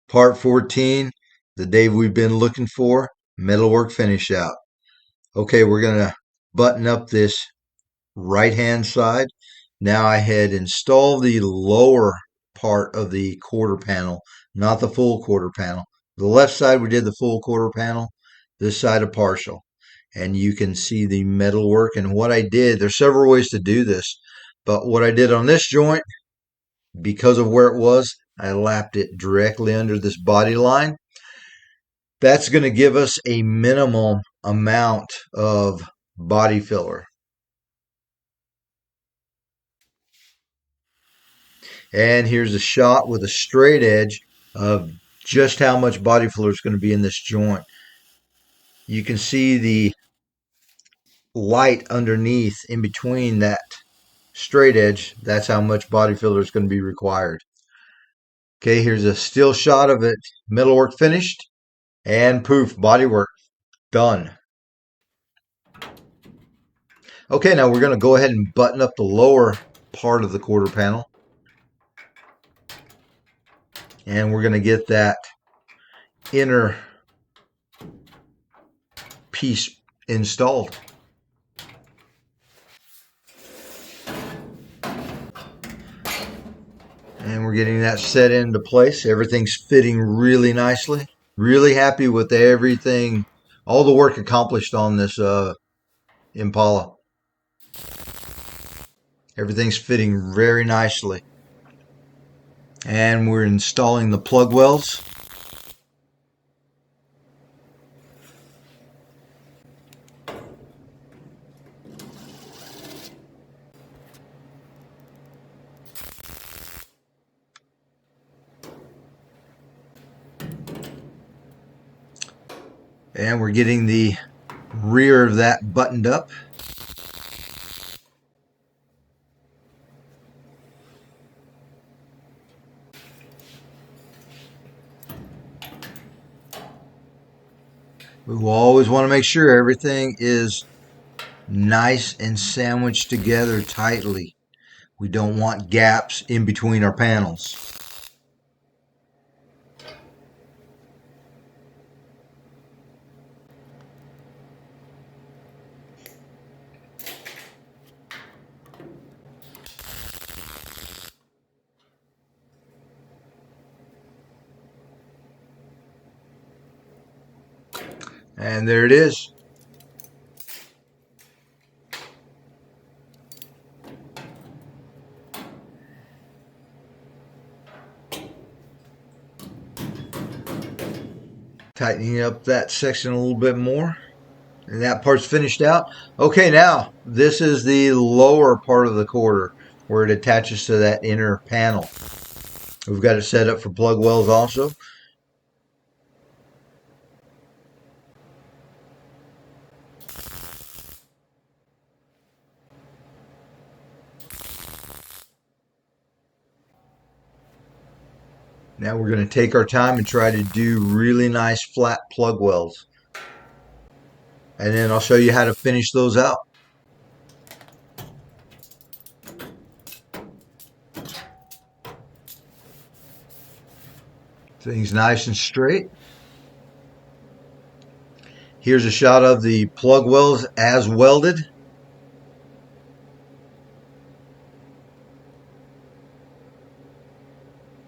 Part 14, the day we've been looking for, metalwork finish out. Okay, we're going to button up this right hand side. Now I had installed the lower part of the quarter panel, not the full quarter panel. The left side we did the full quarter panel, this side a partial. And you can see the metalwork. And what I did, there's several ways to do this, but what I did on this joint, because of where it was, I lapped it directly under this body line. That's going to give us a minimum amount of body filler. And here's a shot with a straight edge of just how much body filler is going to be in this joint. You can see the light underneath in between that straight edge. That's how much body filler is going to be required. Okay, here's a still shot of it, metalwork finished, and poof, bodywork done. Okay, now we're going to go ahead and button up the lower part of the quarter panel. And we're going to get that inner piece installed. And we're getting that set into place. Everything's fitting really nicely. Really happy with everything, all the work accomplished on this Impala. Everything's fitting very nicely. And we're installing the plug wells. And we're getting the rear of that buttoned up. We will always want to make sure everything is nice and sandwiched together tightly. We don't want gaps in between our panels. And there it is. Tightening up that section a little bit more. And that part's finished out. Okay, now this is the lower part of the quarter where it attaches to that inner panel. We've got it set up for plug wells also. Now we're going to take our time and try to do really nice flat plug wells. And then I'll show you how to finish those out. Things nice and straight. Here's a shot of the plug wells as welded.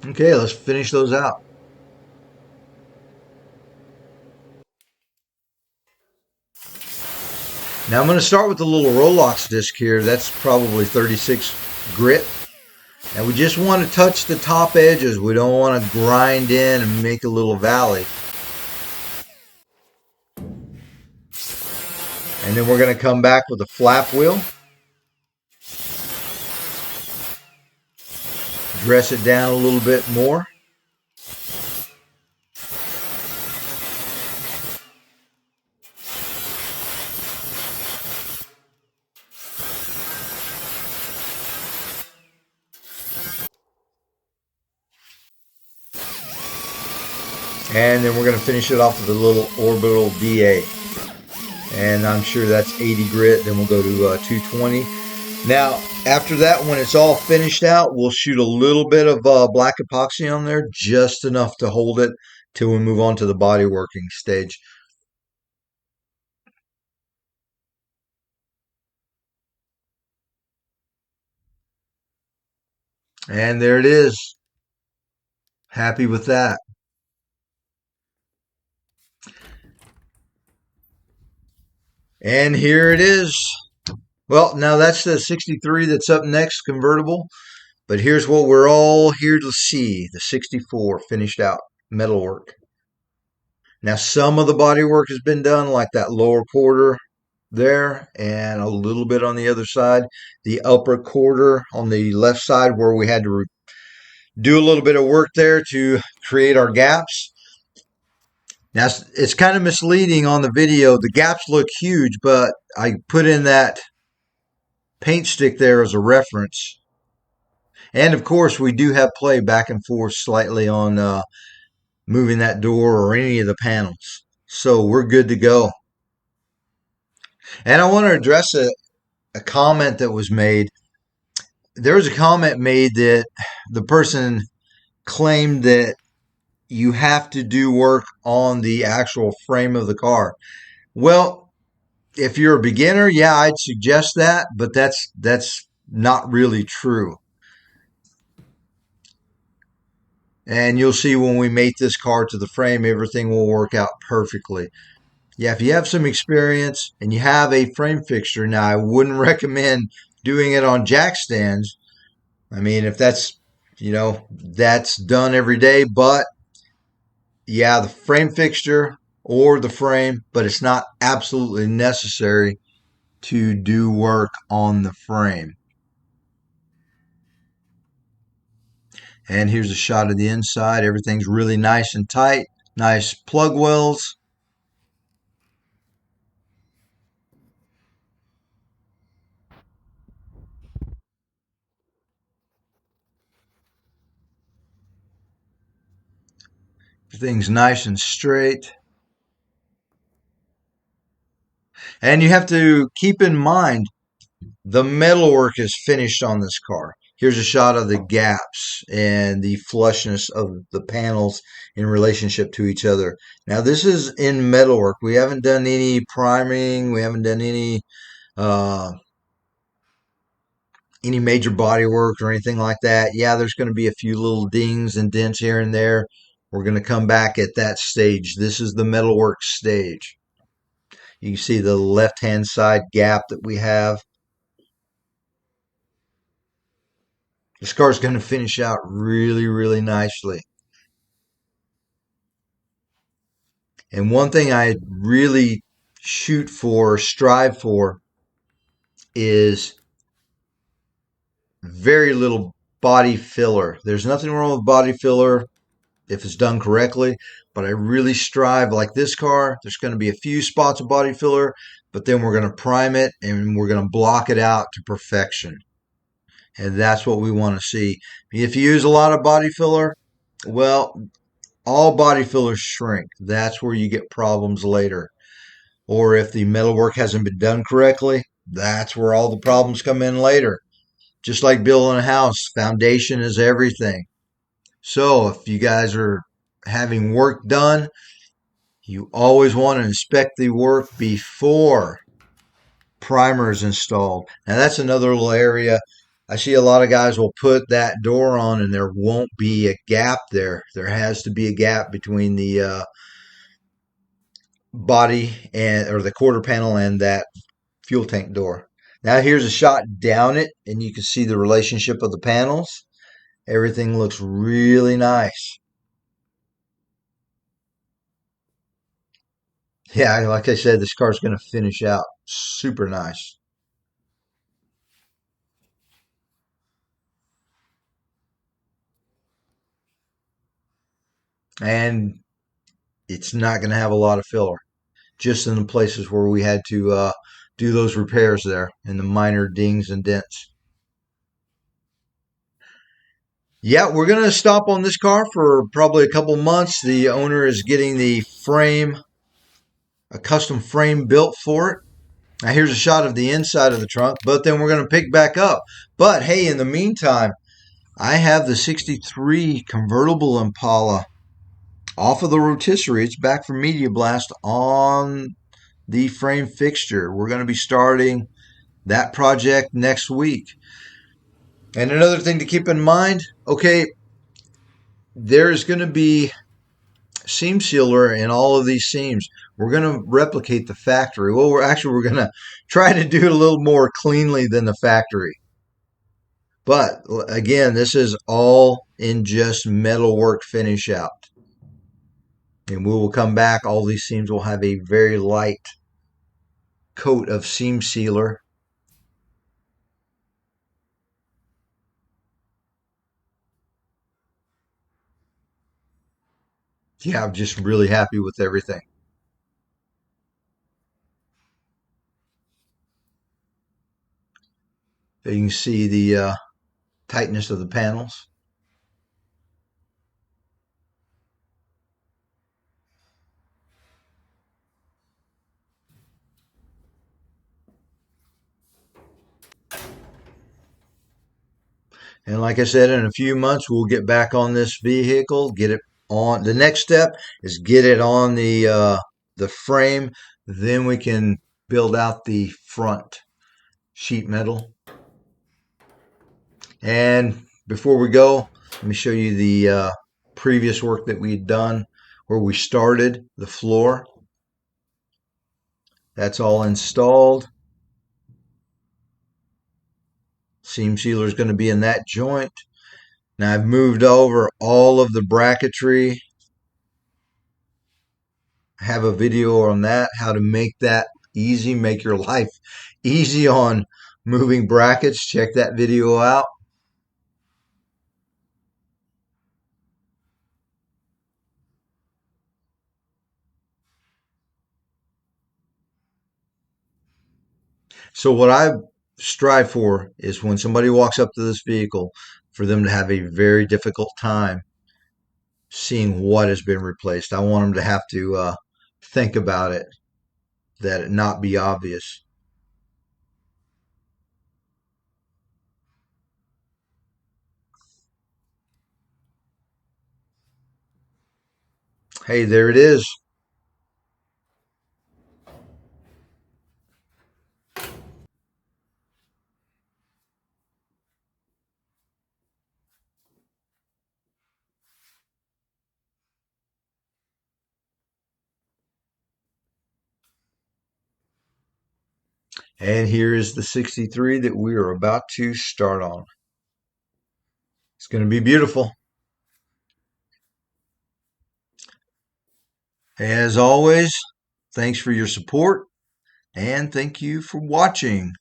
Okay, let's finish those out. Now I'm going to start with the little Rowlett disc here. That's probably 36 grit. And we just want to touch the top edges. We don't want to grind in and make a little valley. And then we're going to come back with a flap wheel. Dress it down a little bit more. And then we're going to finish it off with a little orbital DA. And I'm sure that's 80 grit. Then we'll go to 220. Now, After that, when it's all finished out, we'll shoot a little bit of black epoxy on there, just enough to hold it till we move on to the body working stage. And there it is. Happy with that. And here it is. Well, now that's the 63 that's up next, convertible. But here's what we're all here to see, the 64 finished out metalwork. Now, some of the body work has been done, like that lower quarter there, and a little bit on the other side. The upper quarter on the left side, where we had to do a little bit of work there to create our gaps. Now, it's kind of misleading on the video. The gaps look huge, but I put in that paint stick there as a reference. And of course, we do have play back and forth slightly on moving that door or any of the panels. So we're good to go. And I want to address a comment that was made. There was a comment made that the person claimed that you have to do work on the actual frame of the car. Well, if you're a beginner, yeah, I'd suggest that, but that's not really true. And you'll see when we mate this car to the frame, everything will work out perfectly. Yeah, if you have some experience and you have a frame fixture, now I wouldn't recommend doing it on jack stands. I mean, if that's, that's done every day, but yeah, the frame fixture or the frame, but it's not absolutely necessary to do work on the frame. And here's a shot of the inside. Everything's really nice and tight. Nice plug wells. Everything's nice and straight. And you have to keep in mind the metalwork is finished on this car. Here's a shot of the gaps and the flushness of the panels in relationship to each other. Now this is in metalwork. We haven't done any priming. We haven't done uh, any major body work or anything like that. Yeah, there's going to be a few little dings and dents here and there. We're going to come back at that stage. This is the metalwork stage. You can see the left-hand side gap that we have. This car is going to finish out really, really nicely. And one thing I really shoot for, strive for, is very little body filler. There's nothing wrong with body filler if it's done correctly, but I really strive, like this car, there's going to be a few spots of body filler, but then we're going to prime it and we're going to block it out to perfection. And that's what we want to see. If you use a lot of body filler, well, all body fillers shrink. That's where you get problems later. Or if the metalwork hasn't been done correctly, that's where all the problems come in later. Just like building a house, foundation is everything. So if you guys are having work done, you always want to inspect the work before primer is installed. Now that's another little area. I see a lot of guys will put that door on and there won't be a gap there. There has to be a gap between the body and or the quarter panel and that fuel tank door. Now here's a shot down it and you can see the relationship of the panels. Everything looks really nice. Yeah, like I said, this car's going to finish out super nice. And it's not going to have a lot of filler, just in the places where we had to do those repairs there and the minor dings and dents. Yeah, we're going to stop on this car for probably a couple months. The owner is getting the frame, a custom frame built for it. Now here's a shot of the inside of the trunk, but then we're going to pick back up. But hey, in the meantime, I have the 63 convertible Impala off of the rotisserie. It's back from Media Blast on the frame fixture. We're going to be starting that project next week. And another thing to keep in mind, okay, there's going to be seam sealer in all of these seams. We're going to replicate the factory. Well, we're going to try to do it a little more cleanly than the factory. But again, this is all in just metalwork finish out. And we will come back. All these seams will have a very light coat of seam sealer. Yeah, I'm just really happy with everything. You can see the tightness of the panels. And like I said, in a few months, we'll get back on this vehicle, get it on. The next step is get it on the frame. Then we can build out the front sheet metal. And before we go, let me show you the previous work that we had done where we started the floor. That's all installed. Seam sealer is going to be in that joint. Now I've moved over all of the bracketry. I have a video on that, how to make that easy, make your life easy on moving brackets. Check that video out. So what I strive for is when somebody walks up to this vehicle, for them to have a very difficult time seeing what has been replaced. I want them to have to think about it, that it not be obvious. Hey, there it is. And here is the 63 that we are about to start on. It's going to be beautiful. As always, thanks for your support and thank you for watching.